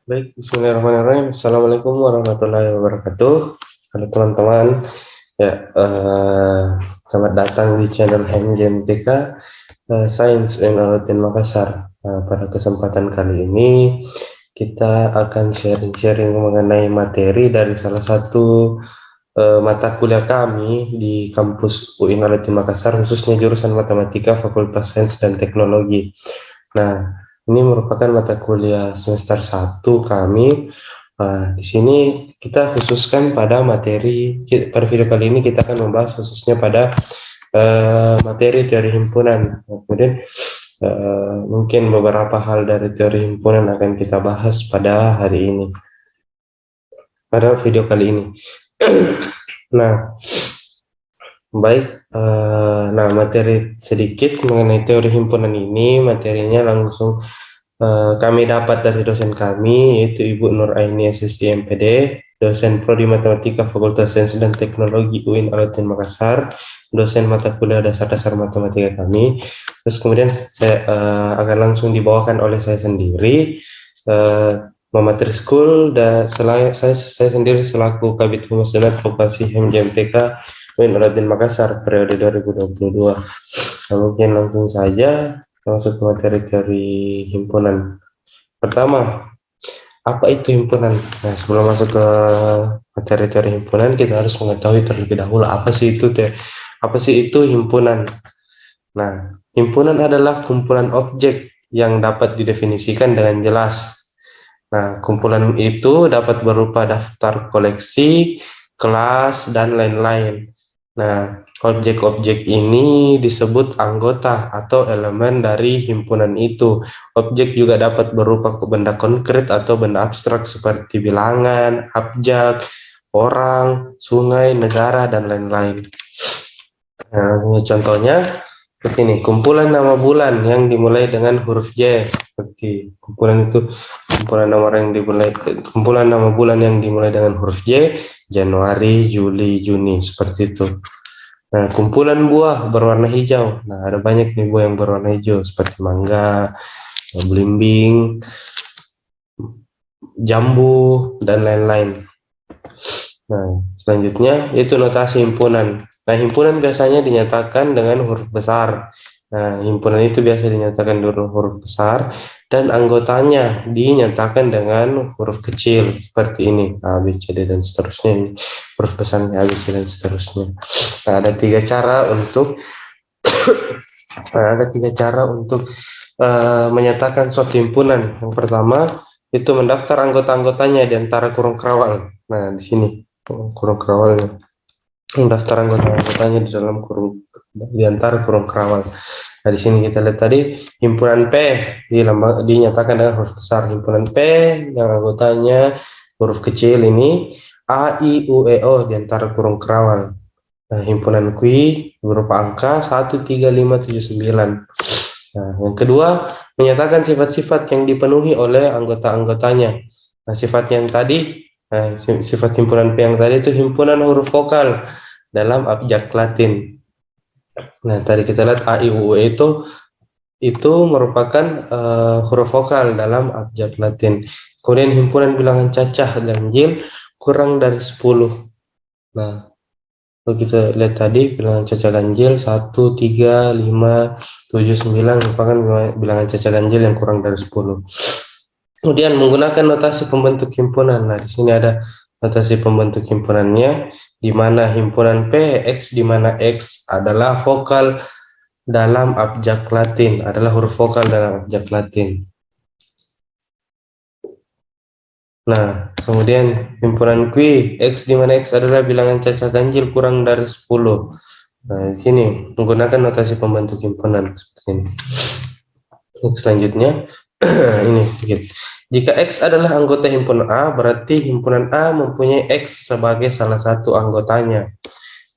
Baik, bismillahirrahmanirrahim. Assalamualaikum warahmatullahi wabarakatuh. Halo teman-teman, ya selamat datang di channel HMJMTK Sains Alauddin Makassar. Pada kesempatan kali ini kita akan sharing-sharing mengenai materi dari salah satu mata kuliah kami di kampus UIN Alauddin Makassar, khususnya jurusan Matematika Fakultas Sains dan Teknologi. Nah, ini merupakan mata kuliah semester 1 kami. Di sini kita khususkan pada pada video kali ini kita akan membahas khususnya pada materi teori himpunan. Kemudian mungkin beberapa hal dari teori himpunan akan kita bahas pada hari ini, pada video kali ini. Nah, baik, materi sedikit mengenai teori himpunan ini, materinya langsung kami dapat dari dosen kami, yaitu Ibu Nur Aini SSI MPD, dosen Prodi Matematika Fakultas Sains dan Teknologi UIN Alauddin Makassar, dosen mata kuliah dasar-dasar matematika kami. Terus kemudian saya akan langsung dibawakan oleh saya sendiri, Muhammad Rizkul, dan saya sendiri selaku Kabid Humas dan Advokasi HMJMTK UIN Alauddin Makassar periode 2022. Nah, mungkin langsung saja masuk ke materi teori himpunan. Pertama, apa itu himpunan? Nah, sebelum masuk ke materi teori himpunan, kita harus mengetahui terlebih dahulu apa sih itu himpunan. Nah, himpunan adalah kumpulan objek yang dapat didefinisikan dengan jelas. Nah, kumpulan itu dapat berupa daftar koleksi, kelas, dan lain-lain. Nah, objek-objek ini disebut anggota atau elemen dari himpunan itu. Objek juga dapat berupa benda konkret atau benda abstrak seperti bilangan, abjad, orang, sungai, negara, dan lain-lain. Nah, contohnya seperti ini, kumpulan nama bulan yang dimulai dengan huruf J. Seperti kumpulan nama bulan yang dimulai dengan huruf J, Januari, Juli, Juni, seperti itu. Nah, kumpulan buah berwarna hijau. Nah, ada banyak nih buah yang berwarna hijau seperti mangga, belimbing, jambu, dan lain-lain. Nah, selanjutnya itu notasi himpunan. Nah, himpunan biasanya dinyatakan dengan huruf besar. Nah, himpunan itu biasa dinyatakan dengan huruf besar dan anggotanya dinyatakan dengan huruf kecil seperti ini, A, B, C, D, dan seterusnya. Ini huruf besarnya A, B, C, dan seterusnya. Nah, ada tiga cara untuk menyatakan suatu himpunan. Yang pertama itu mendaftar anggota-anggotanya di antara kurung kerawal. Nah, di sini kurung kerawalnya, mendaftar anggota-anggotanya di dalam di antara kurung kerawal. Nah, di sini kita lihat tadi himpunan P dinyatakan dengan huruf besar. Himpunan P yang anggotanya huruf kecil ini A, I, U, E, O di antara kurung kerawal. Nah, himpunan Q berupa angka 1, 3, 5, 7, 9. Nah, yang kedua, menyatakan sifat-sifat yang dipenuhi oleh anggota-anggotanya. Nah, sifat himpunan P yang tadi itu himpunan huruf vokal dalam abjad Latin. Nah, tadi kita lihat A, I, U, E itu merupakan huruf vokal dalam abjad Latin. Kemudian himpunan bilangan cacah ganjil kurang dari 10. Nah, kalau kita lihat tadi bilangan cacah ganjil 1, 3, 5, 7, 9 merupakan bilangan cacah ganjil yang kurang dari 10. Kemudian menggunakan notasi pembentuk himpunan. Nah, di sini ada notasi pembentuk himpunannya, di mana himpunan P, X, di mana X adalah vokal dalam abjad Latin, adalah huruf vokal dalam abjad Latin. Nah, kemudian himpunan Q, X di mana X adalah bilangan cacah ganjil kurang dari 10. Nah, di sini menggunakan notasi pembentuk himpunan seperti ini. Selanjutnya, ini sedikit. Jika X adalah anggota himpunan A, berarti himpunan A mempunyai X sebagai salah satu anggotanya.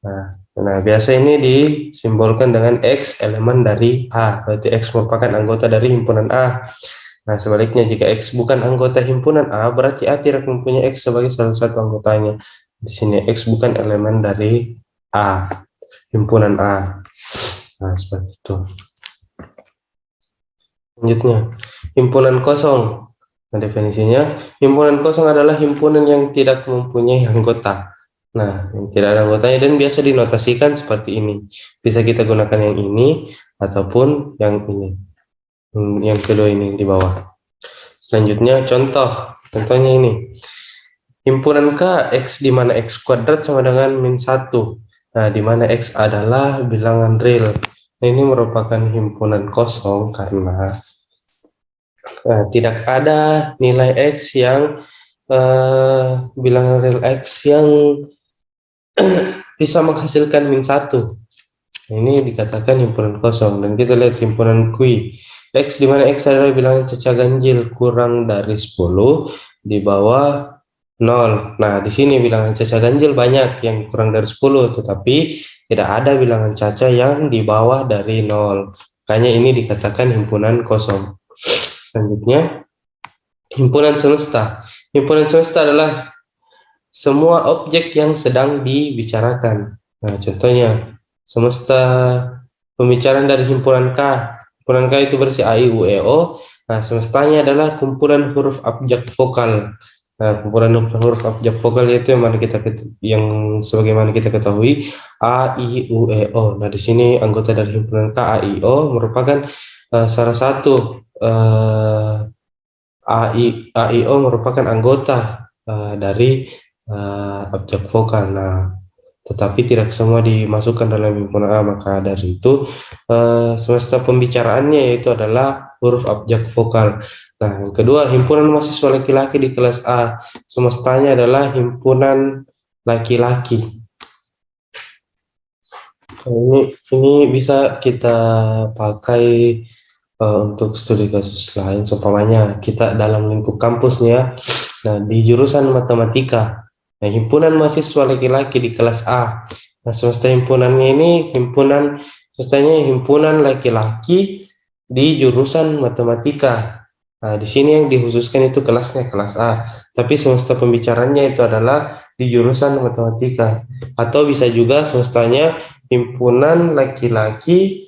Nah, biasa ini disimbolkan dengan X elemen dari A, berarti X merupakan anggota dari himpunan A. Nah, sebaliknya jika X bukan anggota himpunan A, berarti A tidak mempunyai X sebagai salah satu anggotanya. Di sini X bukan elemen dari A, himpunan A. Nah, seperti itu. Selanjutnya, himpunan kosong. Nah, definisinya, himpunan kosong adalah himpunan yang tidak mempunyai anggota. Nah, yang tidak ada anggotanya dan biasa dinotasikan seperti ini. Bisa kita gunakan yang ini ataupun yang ini. Yang kedua ini di bawah. Selanjutnya contohnya ini. Himpunan K X di mana X kuadrat sama dengan min 1. Nah, di mana X adalah bilangan real. Nah, ini merupakan himpunan kosong karena tidak ada nilai X yang bilangan real X yang bisa menghasilkan min 1. Nah, ini dikatakan himpunan kosong. Dan kita lihat himpunan Q. X di mana X adalah bilangan caca ganjil kurang dari 10 di bawah 0. Nah, di sini bilangan caca ganjil banyak yang kurang dari 10, tetapi tidak ada bilangan caca yang di bawah dari 0. Makanya ini dikatakan himpunan kosong. Selanjutnya, himpunan semesta. Himpunan semesta adalah semua objek yang sedang dibicarakan. Nah, contohnya, semesta pembicaraan dari himpunan K. Himpunan K itu berisi A, I, U, E, O. Nah, semestanya adalah kumpulan huruf abjad vokal. Nah, kumpulan huruf abjad vokal itu yang sebagaimana kita ketahui A, I, U, E, O. Nah, di sini anggota dari himpunan K, A, I, O merupakan salah satu A, I, O merupakan anggota dari abjad vokal. Nah, tetapi tidak semua dimasukkan dalam himpunan A, maka dari itu semesta pembicaraannya yaitu adalah huruf abjad vokal. Nah, yang kedua, himpunan mahasiswa laki-laki di kelas A, semestanya adalah himpunan laki-laki. Ini bisa kita pakai untuk studi kasus lain, seumpamanya kita dalam lingkup kampusnya. Nah, di jurusan matematika, nah, himpunan mahasiswa laki-laki di kelas A. Nah, semesta himpunannya ini himpunan laki-laki di jurusan matematika. Nah, di sini yang dikhususkan itu kelasnya kelas A, tapi semesta pembicaranya itu adalah di jurusan matematika. Atau bisa juga semestanya himpunan laki-laki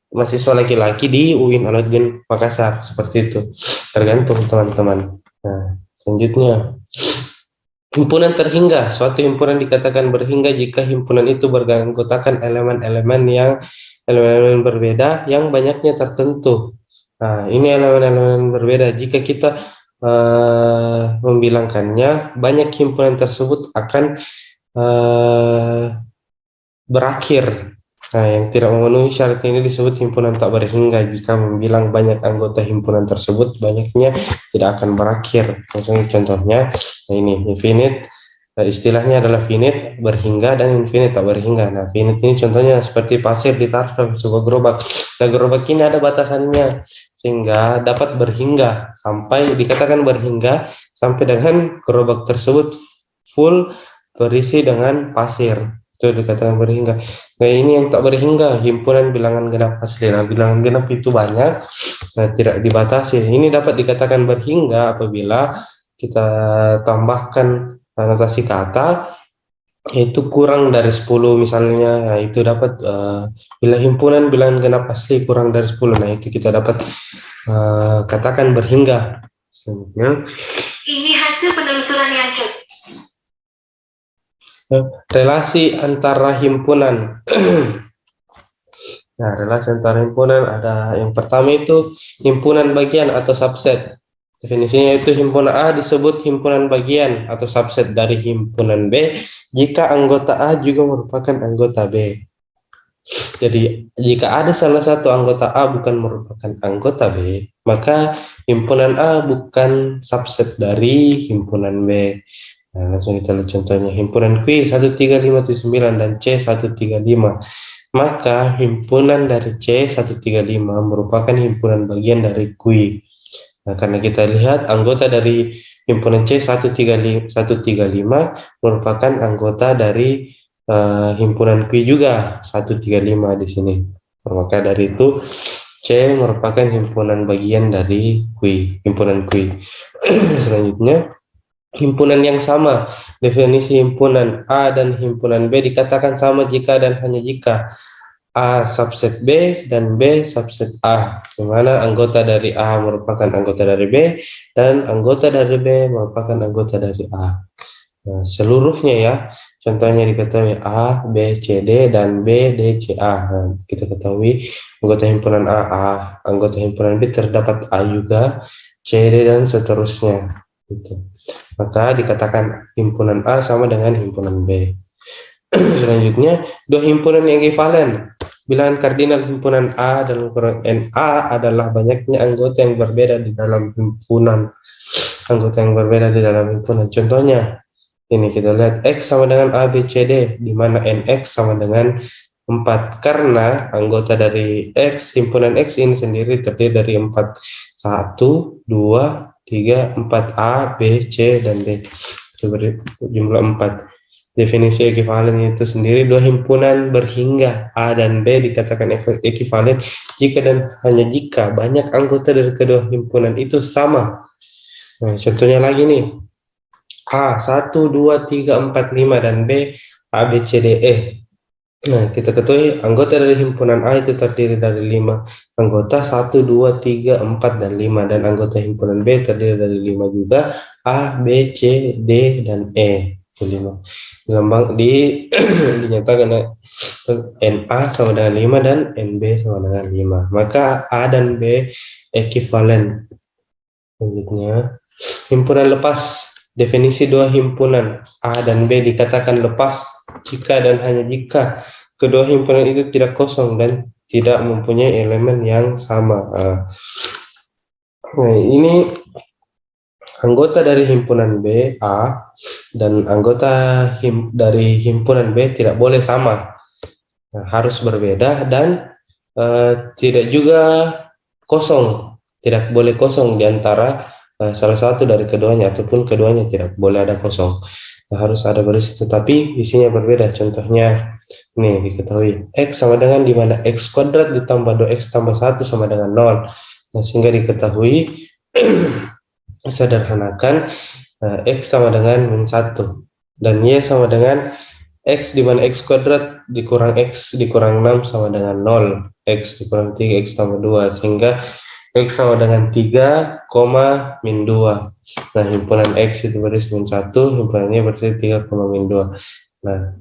mahasiswa laki-laki di UIN Alauddin Makassar, seperti itu. Tergantung teman-teman. Nah, selanjutnya, himpunan terhingga. Suatu himpunan dikatakan berhingga jika himpunan itu beranggotakan elemen-elemen berbeda yang banyaknya tertentu. Nah, ini elemen-elemen berbeda. Jika kita membilangkannya, banyak himpunan tersebut akan berakhir. Nah, yang tidak memenuhi syarat ini disebut himpunan tak berhingga. Jika membilang banyak anggota himpunan tersebut, banyaknya tidak akan berakhir. Contohnya, nah ini infinite, istilahnya adalah finite berhingga dan infinite tak berhingga. Nah, finite ini contohnya seperti pasir ditaruh dalam sebuah gerobak. Nah, gerobak ini ada batasannya sehingga dapat berhingga sampai dikatakan berhingga sampai dengan gerobak tersebut full berisi dengan pasir. Itu dikatakan berhingga. Nah, ini yang tak berhingga, himpunan bilangan genap asli. Nah, bilangan genap itu banyak, nah, tidak dibatasi. Ini dapat dikatakan berhingga apabila kita tambahkan notasi kata, yaitu kurang dari 10 misalnya. Nah, itu dapat bila himpunan bilangan genap asli kurang dari 10. Nah, itu kita dapat katakan berhingga. Selanjutnya, ini hasil penelusuran yang relasi antara himpunan. Nah, relasi antara himpunan ada yang pertama itu himpunan bagian atau subset. Definisinya itu himpunan A disebut himpunan bagian atau subset dari himpunan B jika anggota A juga merupakan anggota B. Jadi, jika ada salah satu anggota A bukan merupakan anggota B, maka himpunan A bukan subset dari himpunan B. Nah, langsung kita lihat contohnya. Himpunan Q 13579 dan C 135. Maka himpunan dari C 135 merupakan himpunan bagian dari Q. Nah, karena kita lihat anggota dari himpunan C 135 merupakan anggota dari himpunan Q juga 135 di sini. Maka dari itu C merupakan himpunan bagian dari Q, himpunan Q. Selanjutnya, himpunan yang sama. Definisi himpunan A dan himpunan B dikatakan sama jika dan hanya jika A subset B dan B subset A, di mana anggota dari A merupakan anggota dari B dan anggota dari B merupakan anggota dari A. Nah, seluruhnya ya, contohnya diketahui A, B, C, D, dan B, D, C, A. Nah, kita ketahui anggota himpunan A, anggota himpunan B terdapat A juga, C, D, dan seterusnya. Gitu. Maka dikatakan himpunan A sama dengan himpunan B. Selanjutnya, dua himpunan yang ekivalen. Bilangan kardinal himpunan A dan ukuran A adalah banyaknya anggota yang berbeda di dalam himpunan. Anggota yang berbeda di dalam himpunan. Contohnya, ini kita lihat X sama dengan A, B, C, D, di mana NX sama dengan 4. Karena anggota dari X, himpunan X ini sendiri terdiri dari 4. 1, 2, 3, 4. A, B, C, dan D. Itu jumlah 4. Definisi ekivalen itu sendiri, dua himpunan berhingga A dan B dikatakan ekivalen jika dan hanya jika banyak anggota dari kedua himpunan itu sama. Nah, contohnya lagi nih, A 1, 2, 3, 4, 5 dan B A, B, C, D, E. Nah, kita ketahui anggota dari himpunan A itu terdiri dari 5 anggota, 1, 2, 3, 4, dan 5, dan anggota himpunan B terdiri dari 5 juga, A, B, C, D, dan E. 5. Dinyatakan NA sama dengan 5 dan NB sama dengan 5. Maka A dan B ekivalen. Selanjutnya, himpunan lepas. Definisi dua himpunan A dan B dikatakan lepas jika dan hanya jika kedua himpunan itu tidak kosong dan tidak mempunyai elemen yang sama. Nah, ini anggota dari himpunan B, A, dan anggota dari himpunan B tidak boleh sama. Nah, harus berbeda dan tidak juga kosong. Tidak boleh kosong di antara salah satu dari keduanya, ataupun keduanya tidak boleh ada kosong. Nah, harus ada berisi, tetapi isinya berbeda. Contohnya, nih diketahui X sama dengan di mana X kuadrat ditambah 2X tambah 1 sama dengan 0. Nah, sehingga diketahui sederhanakan X sama dengan min 1 dan Y sama dengan X di mana X kuadrat dikurang X dikurang 6 sama dengan 0, X dikurang 3 X tambah 2, sehingga X sama dengan 3, min 2. Nah, himpunan X itu berisi min 1, himpunannya berisi 3, min 2. Nah,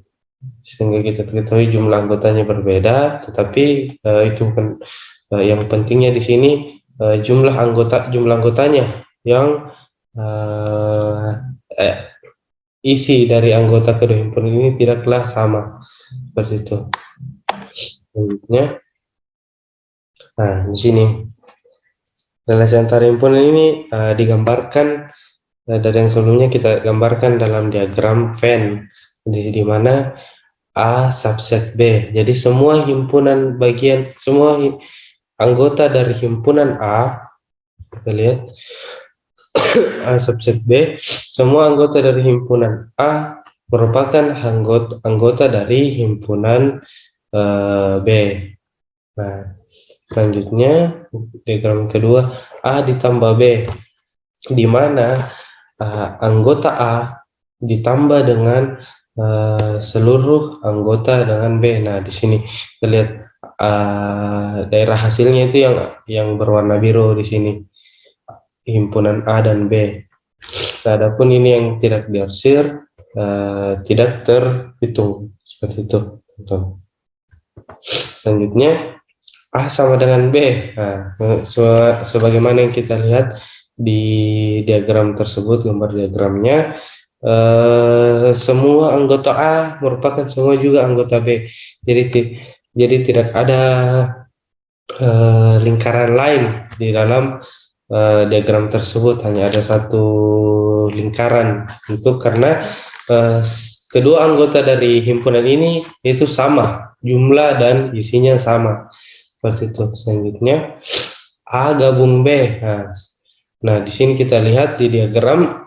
sehingga kita ketahui jumlah anggotanya berbeda, tetapi itu bukan yang pentingnya di sini, jumlah anggotanya yang isi dari anggota kedua himpunan ini tidaklah sama, seperti itu. Selanjutnya, nah di sini relasi antara himpunan ini digambarkan dari yang sebelumnya kita gambarkan dalam diagram Venn, di mana A subset B. Jadi semua himpunan semua anggota dari himpunan A, kita lihat A subset B, semua anggota dari himpunan A merupakan anggota dari himpunan B. Nah, selanjutnya diagram kedua, A ditambah B, di mana anggota A ditambah dengan seluruh anggota dengan B. Nah, di sini kita lihat daerah hasilnya itu yang berwarna biru di sini, himpunan A dan B. Nah, adapun ini yang tidak diarsir tidak terhitung, seperti itu. Selanjutnya, A sama dengan B. Nah, sebagaimana yang kita lihat di diagram tersebut, gambar diagramnya, semua anggota A merupakan semua juga anggota B. Jadi tidak ada lingkaran lain di dalam diagram tersebut, hanya ada satu lingkaran. Itu karena kedua anggota dari himpunan ini itu sama jumlah dan isinya sama, seperti itu. Selanjutnya, A gabung B. Nah, di sini kita lihat di diagram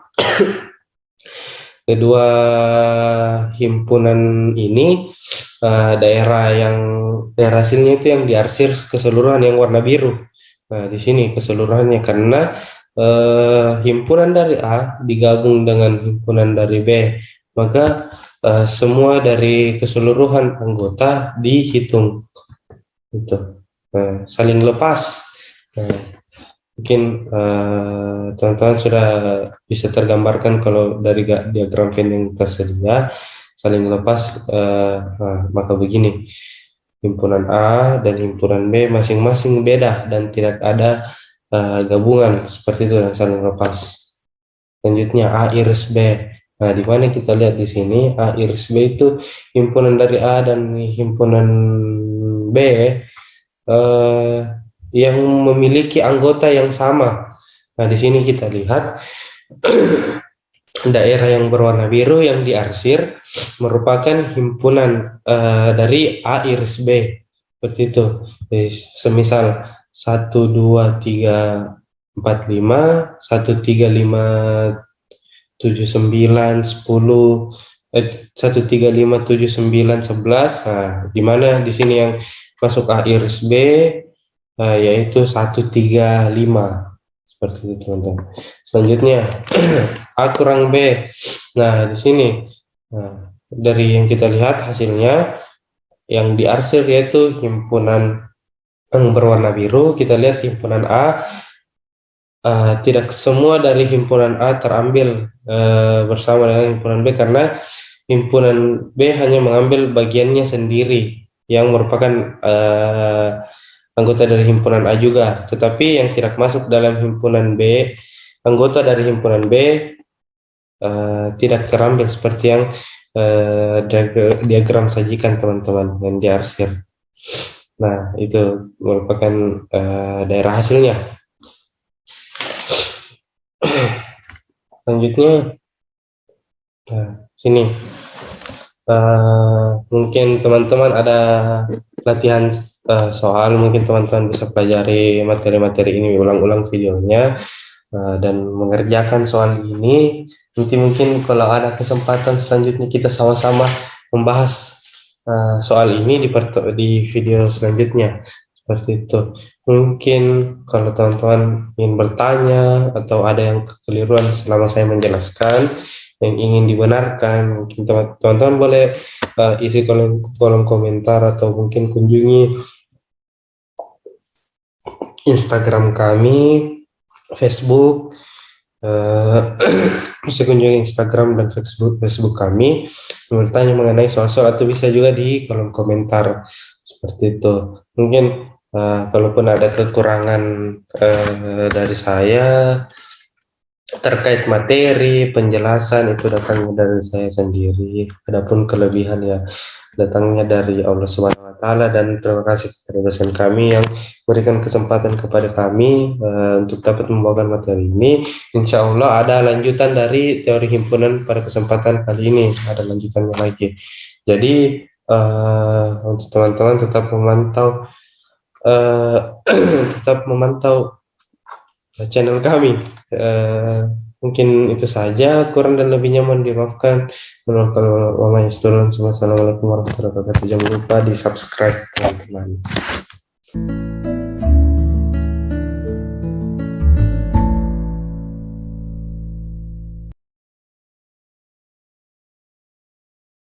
kedua himpunan ini, daerah hasilnya itu yang diarsir keseluruhan yang warna biru. Nah, di sini keseluruhannya karena himpunan dari A digabung dengan himpunan dari B, maka semua dari keseluruhan anggota dihitung. itu saling lepas. Mungkin teman-teman sudah bisa tergambarkan kalau dari diagram Venn yang tersedia saling lepas, maka begini, himpunan A dan himpunan B masing-masing beda dan tidak ada gabungan seperti itu dan saling lepas. Selanjutnya A iris B. Nah, di mana kita lihat di sini A iris B itu himpunan dari A dan himpunan B yang memiliki anggota yang sama. Nah, di sini kita lihat daerah yang berwarna biru yang diarsir merupakan himpunan dari A iris B. Seperti itu. Jadi, semisal 1, 2, 3, 4, 5, 1, 3, 5, 7, 9, 10, 1, 3, 5, 7, 9, 11. Nah, di mana di sini yang masuk A iris B, yaitu 1, 3, 5. Seperti itu, teman-teman. Selanjutnya, A kurang B. Nah, di sini, dari yang kita lihat hasilnya, yang diarsir yaitu himpunan yang berwarna biru. Kita lihat himpunan A, tidak semua dari himpunan A terambil bersama dengan himpunan B, karena himpunan B hanya mengambil bagiannya sendiri yang merupakan anggota dari himpunan A juga, tetapi yang tidak masuk dalam himpunan B, anggota dari himpunan B tidak terambil seperti yang diagram sajikan teman-teman yang diarsir. Nah, itu merupakan daerah hasilnya. Selanjutnya, sini mungkin teman-teman ada latihan soal, mungkin teman-teman bisa pelajari materi-materi ini, ulang-ulang videonya dan mengerjakan soal ini. Nanti mungkin kalau ada kesempatan selanjutnya kita sama-sama membahas soal ini di video selanjutnya. Seperti itu. Mungkin kalau teman-teman ingin bertanya atau ada yang kekeliruan selama saya menjelaskan yang ingin dibenarkan, mungkin teman-teman boleh isi kolom komentar atau mungkin kunjungi Instagram kami, Facebook, bisa kunjungi Instagram dan Facebook kami, bertanya mengenai soal-soal, atau bisa juga di kolom komentar seperti itu. Mungkin kalaupun ada kekurangan dari saya terkait materi penjelasan, itu datangnya dari saya sendiri. Adapun kelebihan ya datangnya dari Allah Subhanahu wa taala, dan terima kasih kepada dosen kami yang berikan kesempatan kepada kami untuk dapat membawakan materi ini. Insya Allah ada lanjutan dari teori himpunan pada kesempatan kali ini, ada lanjutannya lagi. Jadi untuk teman-teman tetap memantau tetap memantau channel kami. Mungkin itu saja, kurang dan lebihnya mohon dimaafkan. Wassalamualaikum warahmatullahi wabarakatuh. Jangan lupa di subscribe teman-teman.